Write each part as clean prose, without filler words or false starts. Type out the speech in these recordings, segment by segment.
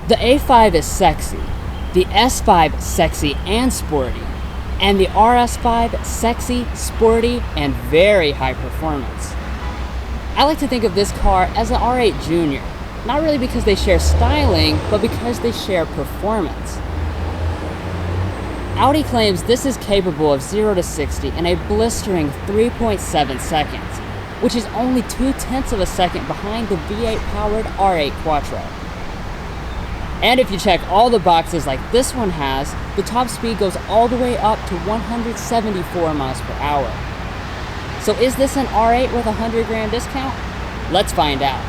The A5 is sexy, the S5 sexy and sporty, and the RS5 sexy, sporty, and very high performance. I like to think of this car as an R8 Junior, not really because they share styling, but because they share performance. Audi claims this is capable of 0 to 60 in a blistering 3.7 seconds, which is only 0.2 of a second behind the V8 powered R8 Quattro. And if you check all the boxes like this one has, the top speed goes all the way up to 174 miles per hour. So is this an R8 with a $100,000 discount? Let's find out.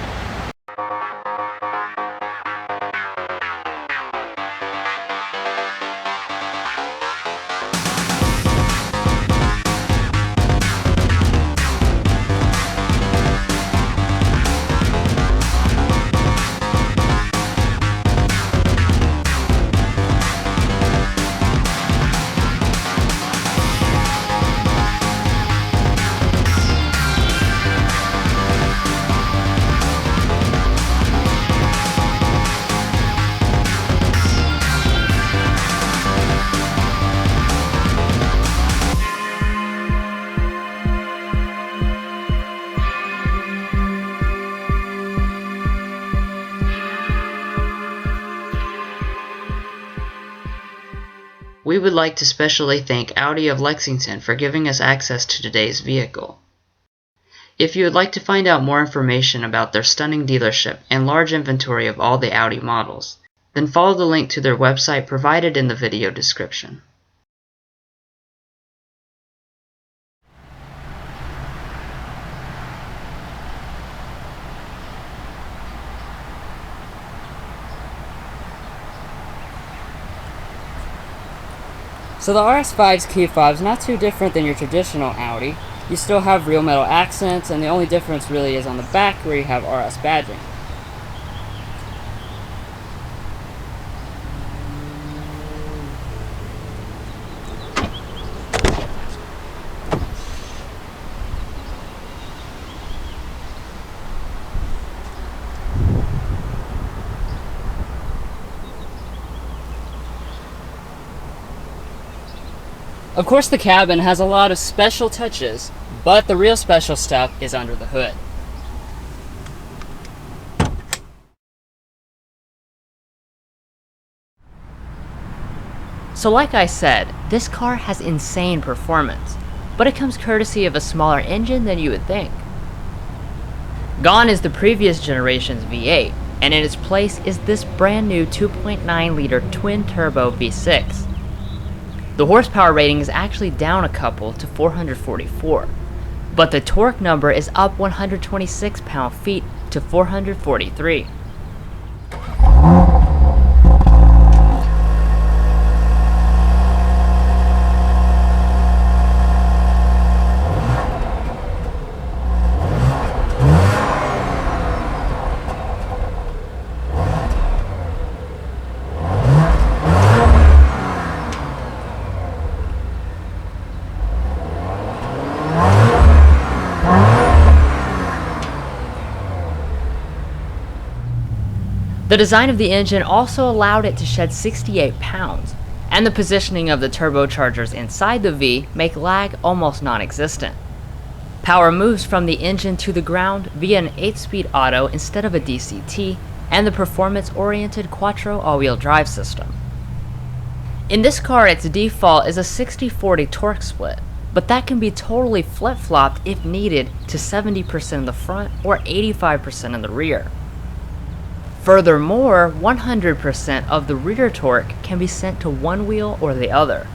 We would like to specially thank Audi of Lexington for giving us access to today's vehicle. If you would like to find out more information about their stunning dealership and large inventory of all the Audi models, then follow the link to their website provided in the video description. So the RS5's key fob is not too different than your traditional Audi. You still have real metal accents, and the only difference really is on the back where you have RS badging. Of course, the cabin has a lot of special touches, but the real special stuff is under the hood. So like I said, this car has insane performance, but it comes courtesy of a smaller engine than you would think. Gone is the previous generation's V8, and in its place is this brand new 2.9 liter twin turbo V6. The horsepower rating is actually down a couple to 444, but the torque number is up 126 pound-feet to 443. The design of the engine also allowed it to shed 68 pounds, and the positioning of the turbochargers inside the V make lag almost non-existent. Power moves from the engine to the ground via an 8-speed auto instead of a DCT, and the performance-oriented Quattro all-wheel drive system. In this car, its default is a 60-40 torque split, but that can be totally flip-flopped if needed to 70% in the front or 85% in the rear. Furthermore, 100% of the rear torque can be sent to one wheel or the other.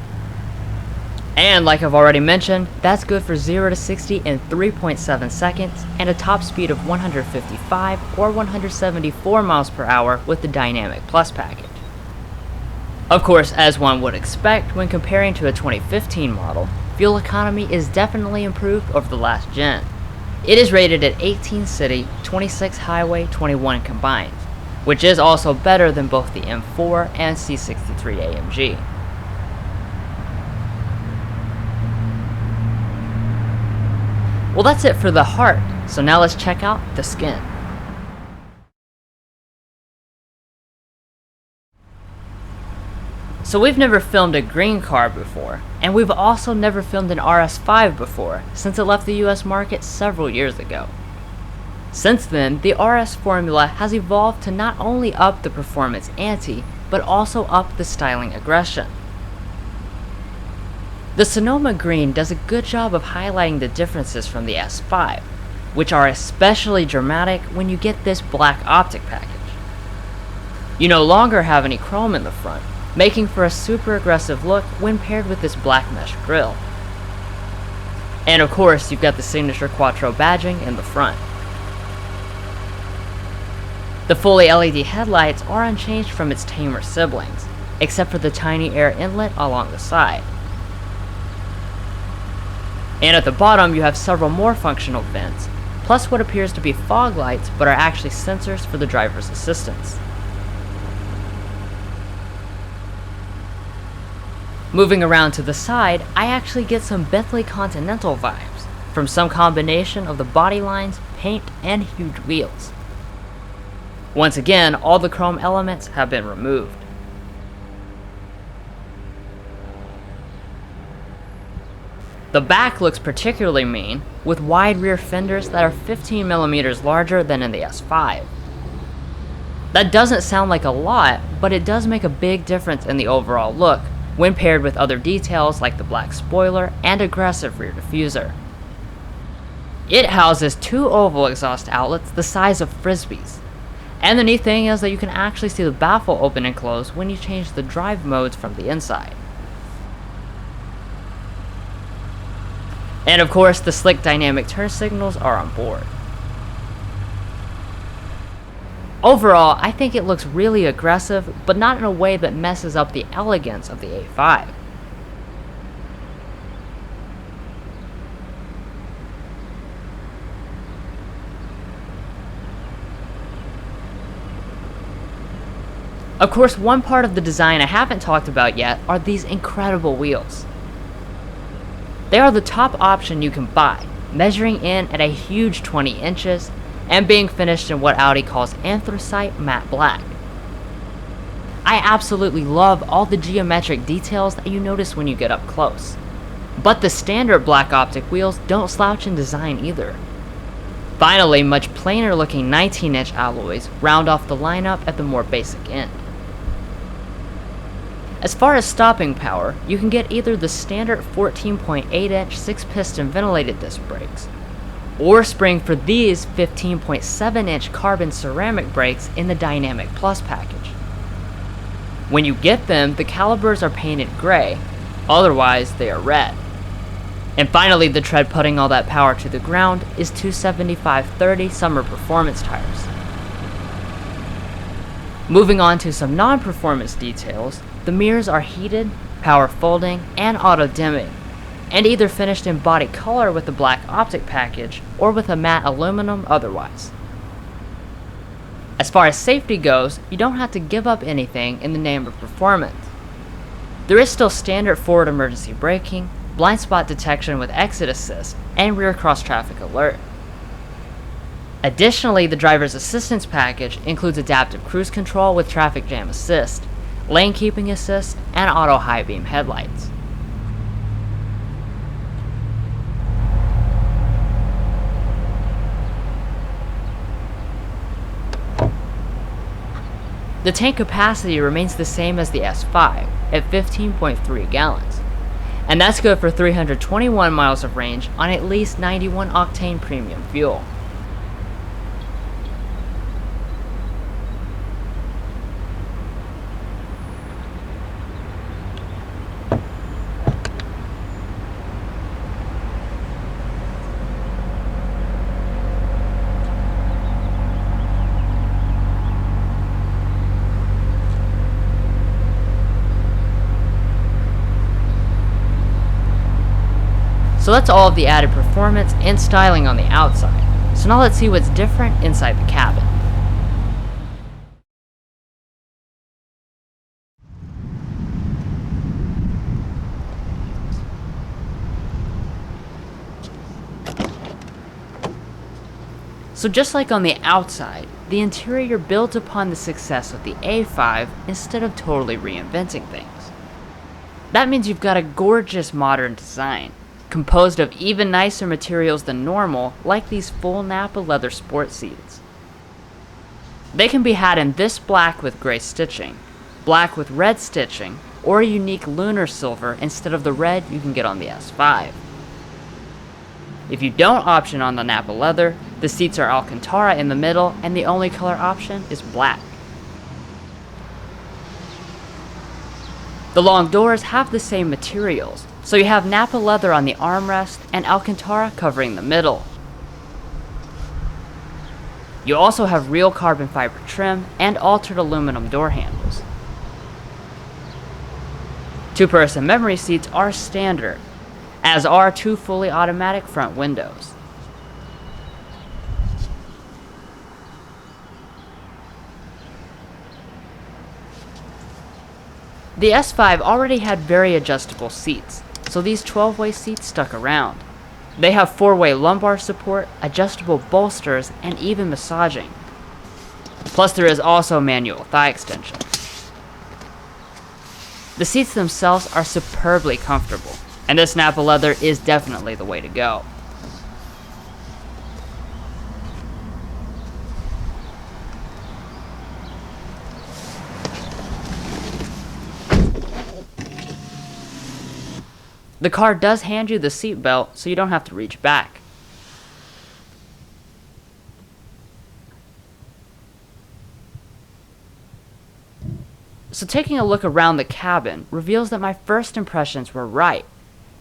And like I've already mentioned, that's good for 0 to 60 in 3.7 seconds and a top speed of 155 or 174 miles per hour with the Dynamic Plus package. Of course, as one would expect when comparing to a 2015 model, fuel economy is definitely improved over the last gen. It is rated at 18 city, 26 highway, 21 combined, which is also better than both the M4 and C63 AMG. Well, that's it for the heart, so now let's check out the skin. So we've never filmed a green car before, and we've also never filmed an RS5 before, since it left the US market several years ago. Since then, the RS formula has evolved to not only up the performance ante, but also up the styling aggression. The Sonoma Green does a good job of highlighting the differences from the S5, which are especially dramatic when you get this black optic package. You no longer have any chrome in the front, making for a super aggressive look when paired with this black mesh grille. And of course, you've got the signature Quattro badging in the front. The fully LED headlights are unchanged from its tamer siblings, except for the tiny air inlet along the side. And at the bottom you have several more functional vents, plus what appears to be fog lights but are actually sensors for the driver's assistance. Moving around to the side, I actually get some Bentley Continental vibes, from some combination of the body lines, paint, and huge wheels. Once again, all the chrome elements have been removed. The back looks particularly mean, with wide rear fenders that are 15mm larger than in the S5. That doesn't sound like a lot, but it does make a big difference in the overall look, when paired with other details like the black spoiler and aggressive rear diffuser. It houses two oval exhaust outlets the size of frisbees. And the neat thing is that you can actually see the baffle open and close when you change the drive modes from the inside. And of course, the slick dynamic turn signals are on board. Overall, I think it looks really aggressive, but not in a way that messes up the elegance of the A5. Of course, one part of the design I haven't talked about yet are these incredible wheels. They are the top option you can buy, measuring in at a huge 20 inches, and being finished in what Audi calls anthracite matte black. I absolutely love all the geometric details that you notice when you get up close. But the standard black optic wheels don't slouch in design either. Finally, much plainer looking 19-inch alloys round off the lineup at the more basic end. As far as stopping power, you can get either the standard 14.8-inch 6-piston ventilated disc brakes, or spring for these 15.7-inch carbon ceramic brakes in the Dynamic Plus package. When you get them, the calipers are painted gray, otherwise they are red. And finally, the tread putting all that power to the ground is 275/30 summer performance tires. Moving on to some non-performance details, the mirrors are heated, power folding, and auto dimming, and either finished in body color with the black optic package or with a matte aluminum otherwise. As far as safety goes, you don't have to give up anything in the name of performance. There is still standard forward emergency braking, blind spot detection with exit assist, and rear cross traffic alert. Additionally, the driver's assistance package includes adaptive cruise control with traffic jam assist, lane keeping assist, and auto high beam headlights. The tank capacity remains the same as the S5 at 15.3 gallons, and that's good for 321 miles of range on at least 91 octane premium fuel. So that's all of the added performance and styling on the outside. So now let's see what's different inside the cabin. So just like on the outside, the interior builds upon the success of the A5 instead of totally reinventing things. That means you've got a gorgeous modern design, composed of even nicer materials than normal, like these full Nappa leather sport seats. They can be had in this black with gray stitching, black with red stitching, or a unique lunar silver instead of the red you can get on the S5. If you don't option on the Nappa leather, the seats are Alcantara in the middle and the only color option is black. The long doors have the same materials, so you have Nappa leather on the armrest and Alcantara covering the middle. You also have real carbon fiber trim and altered aluminum door handles. Two-person memory seats are standard, as are two fully automatic front windows. The S5 already had very adjustable seats, so these 12-way seats stuck around. They have 4-way lumbar support, adjustable bolsters, and even massaging. Plus there is also manual thigh extension. The seats themselves are superbly comfortable, and this Nappa leather is definitely the way to go. The car does hand you the seat belt, so you don't have to reach back. So taking a look around the cabin reveals that my first impressions were right.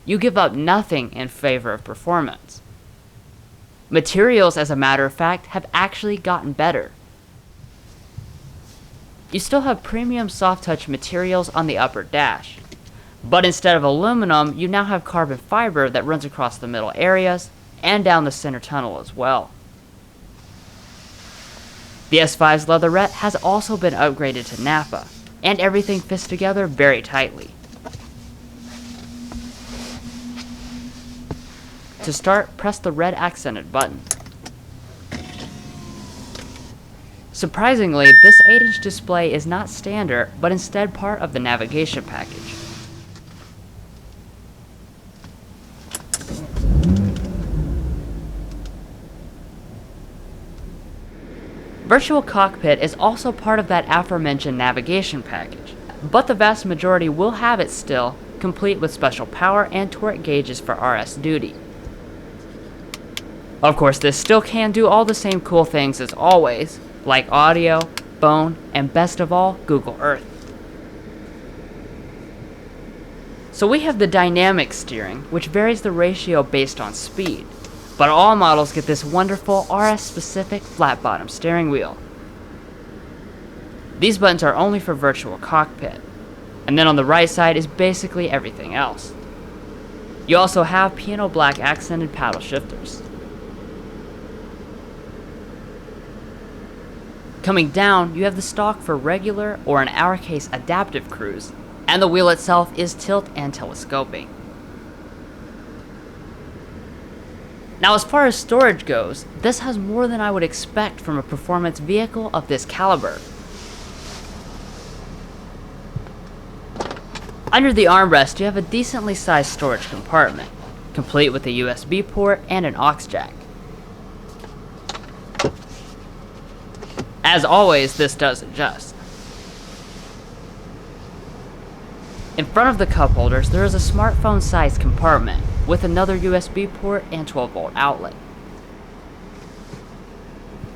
You give up nothing in favor of performance. Materials, as a matter of fact, have actually gotten better. You still have premium soft touch materials on the upper dash, but instead of aluminum, you now have carbon fiber that runs across the middle areas and down the center tunnel as well. The S5's leatherette has also been upgraded to Nappa, and everything fits together very tightly. To start, press the red accented button. Surprisingly, this 8-inch display is not standard, but instead part of the navigation package. Virtual Cockpit is also part of that aforementioned navigation package, but the vast majority will have it still, complete with special power and torque gauges for RS duty. Of course, this still can do all the same cool things as always, like audio, phone, and best of all, Google Earth. So we have the dynamic steering, which varies the ratio based on speed, but all models get this wonderful RS-specific flat-bottom steering wheel. These buttons are only for Virtual Cockpit, and then on the right side is basically everything else. You also have piano black accented paddle shifters. Coming down, you have the stock for regular, or in our case adaptive cruise, and the wheel itself is tilt and telescoping. Now as far as storage goes, this has more than I would expect from a performance vehicle of this caliber. Under the armrest you have a decently sized storage compartment, complete with a USB port and an aux jack. As always, this does adjust. In front of the cup holders there is a smartphone sized compartment with another USB port and 12-volt outlet.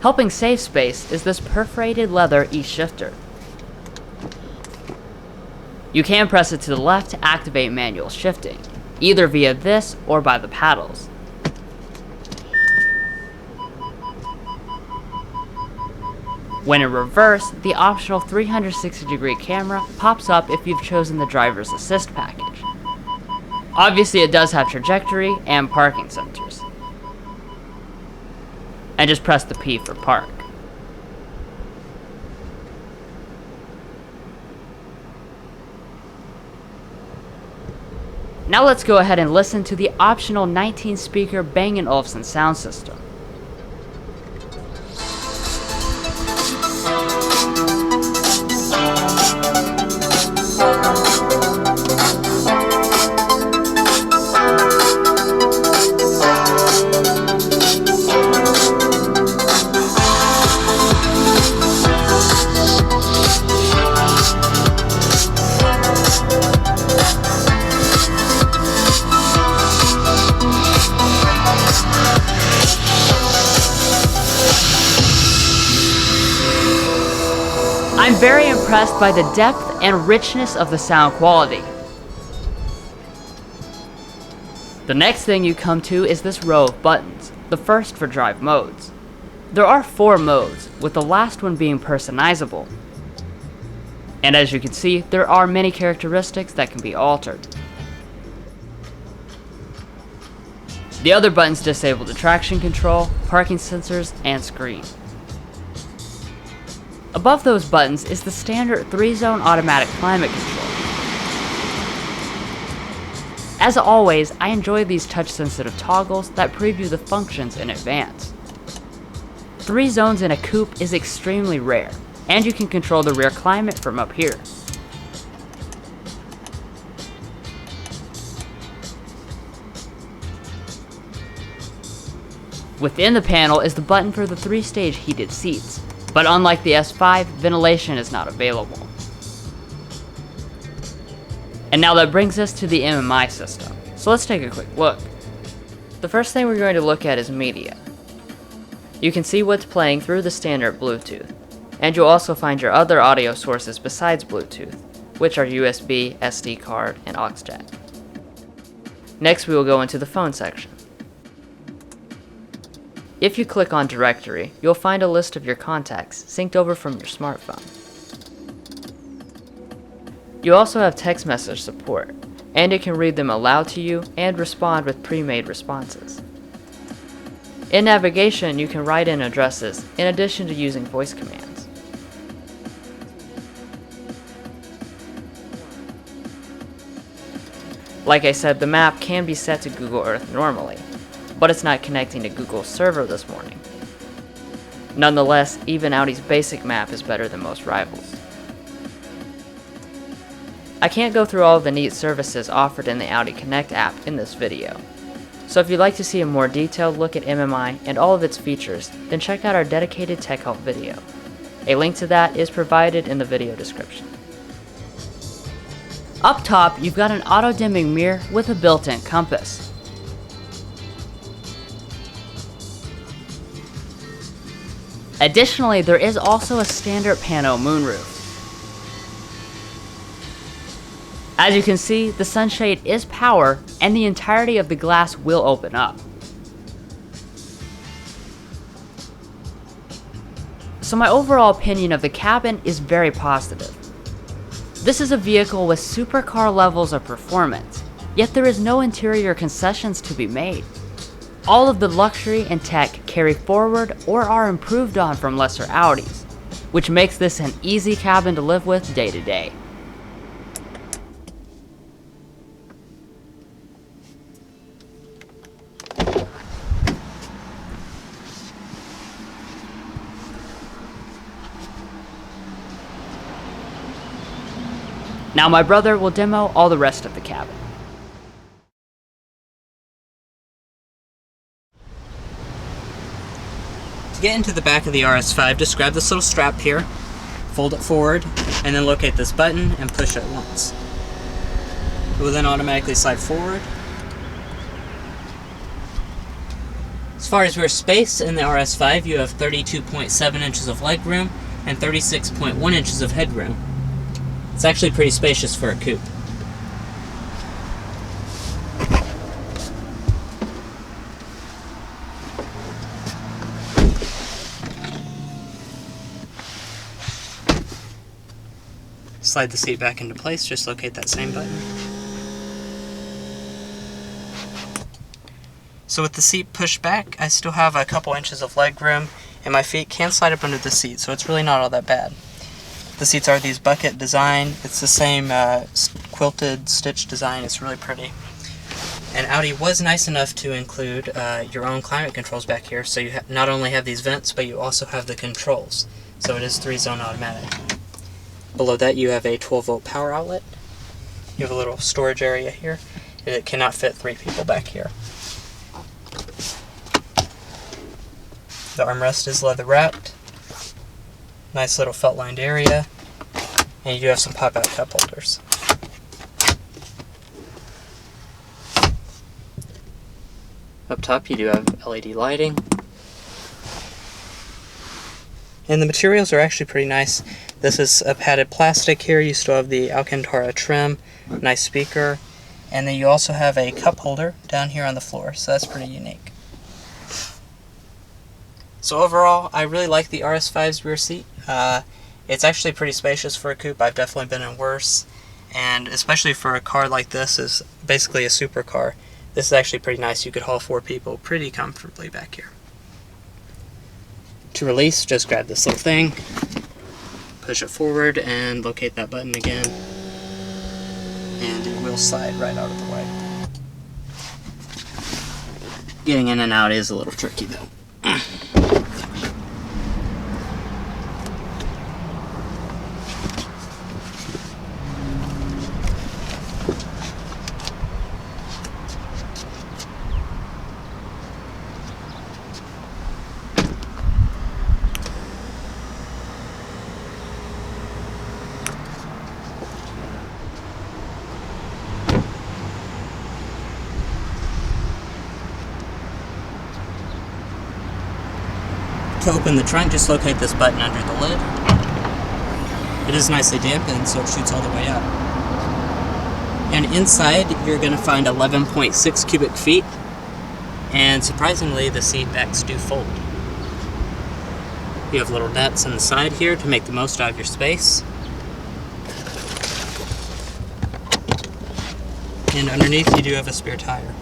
Helping save space is this perforated leather e-shifter. You can press it to the left to activate manual shifting, either via this or by the paddles. When in reverse, the optional 360-degree camera pops up if you've chosen the driver's assist package. Obviously it does have trajectory and parking sensors. And just press the P for park. Now let's go ahead and listen to the optional 19-speaker Bang & Olufsen sound system. very impressed by the depth and richness of the sound quality. The next thing you come to is this row of buttons, the first for drive modes. There are 4 modes, with the last one being personalizable. And as you can see, there are many characteristics that can be altered. The other buttons disable the traction control, parking sensors, and screen. Above those buttons is the standard 3-zone automatic climate control. As always, I enjoy these touch-sensitive toggles that preview the functions in advance. 3 zones in a coupe is extremely rare, and you can control the rear climate from up here. Within the panel is the button for the 3-stage heated seats, but unlike the S5, ventilation is not available. And now that brings us to the MMI system, so let's take a quick look. The first thing we're going to look at is media. You can see what's playing through the standard Bluetooth, and you'll also find your other audio sources besides Bluetooth, which are USB, SD card, and aux jack. Next we will go into the phone section. If you click on Directory, you'll find a list of your contacts synced over from your smartphone. You also have text message support, and it can read them aloud to you and respond with pre-made responses. In navigation, you can write in addresses in addition to using voice commands. Like I said, the map can be set to Google Earth normally, but it's not connecting to Google's server this morning. Nonetheless, even Audi's basic map is better than most rivals. I can't go through all of the neat services offered in the Audi Connect app in this video, so if you'd like to see a more detailed look at MMI and all of its features, then check out our dedicated tech help video. A link to that is provided in the video description. Up top, you've got an auto-dimming mirror with a built-in compass. Additionally, there is also a standard pano moonroof. As you can see, the sunshade is power, and the entirety of the glass will open up. So my overall opinion of the cabin is very positive. This is a vehicle with supercar levels of performance, yet there is no interior concessions to be made. All of the luxury and tech carry forward or are improved on from lesser Audis, which makes this an easy cabin to live with day to day. Now my brother will demo all the rest of the cabin. To get into the back of the RS5, just grab this little strap here, fold it forward, and then locate this button and push it once. It will then automatically slide forward. As far as rear space, in the RS5 you have 32.7 inches of legroom and 36.1 inches of headroom. It's actually pretty spacious for a coupe. Slide the seat back into place, just locate that same button. So with the seat pushed back, I still have a couple inches of leg room, and my feet can slide up under the seat, so it's really not all that bad. The seats are these bucket design. It's the same quilted stitch design. It's really pretty. And Audi was nice enough to include your own climate controls back here, so you not only have these vents, but you also have the controls. So it is 3-zone automatic. Below that you have a 12-volt power outlet. You have a little storage area here. It cannot fit 3 people back here. The armrest is leather wrapped. Nice little felt lined area. And you do have some pop out cup holders. Up top you do have LED lighting. And the materials are actually pretty nice. This is a padded plastic here. You still have the Alcantara trim, nice speaker, and then you also have a cup holder down here on the floor, so that's pretty unique. So overall, I really like the RS5's rear seat. It's actually pretty spacious for a coupe. I've definitely been in worse, and especially for a car like this, is basically a supercar. This is actually pretty nice. You could haul 4 people pretty comfortably back here. To release, just grab this little thing, push it forward, and locate that button again, and it will slide right out of the way. Getting in and out is a little tricky though. To open the trunk, just locate this button under the lid. It is nicely dampened, so it shoots all the way up. And inside, you're going to find 11.6 cubic feet, and surprisingly, the seat backs do fold. You have little nets on the side here to make the most out of your space. And underneath, you do have a spare tire.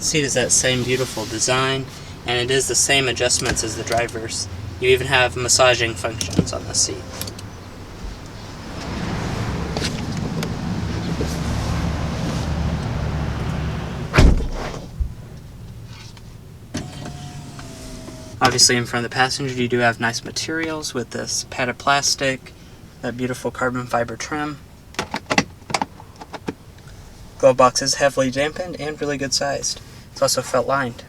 Seat is that same beautiful design, and it is the same adjustments as the driver's. You even have massaging functions on the seat. Obviously in front of the passenger you do have nice materials with this padded plastic, that beautiful carbon fiber trim. Glove box is heavily dampened and really good sized. It's also felt lined.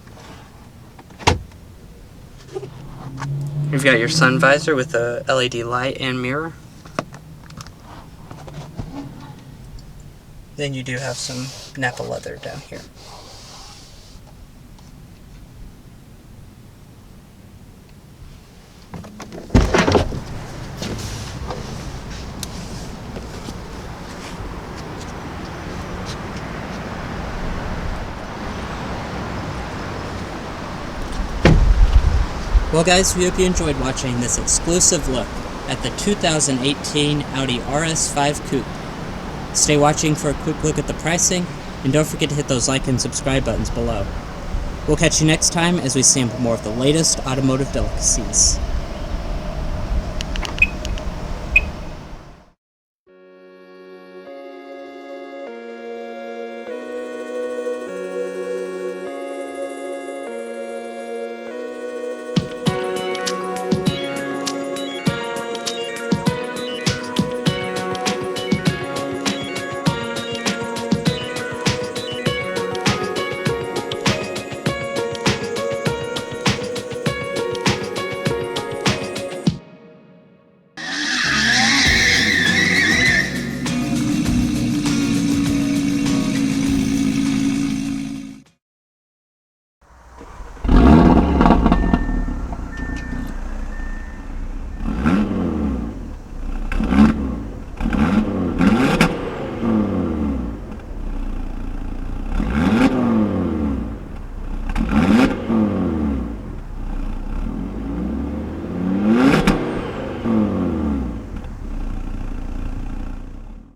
You've got your sun visor with a LED light and mirror. Then you do have some Nappa leather down here. Well guys, we hope you enjoyed watching this exclusive look at the 2018 Audi RS5 Coupe. Stay watching for a quick look at the pricing, and don't forget to hit those like and subscribe buttons below. We'll catch you next time as we sample more of the latest automotive delicacies.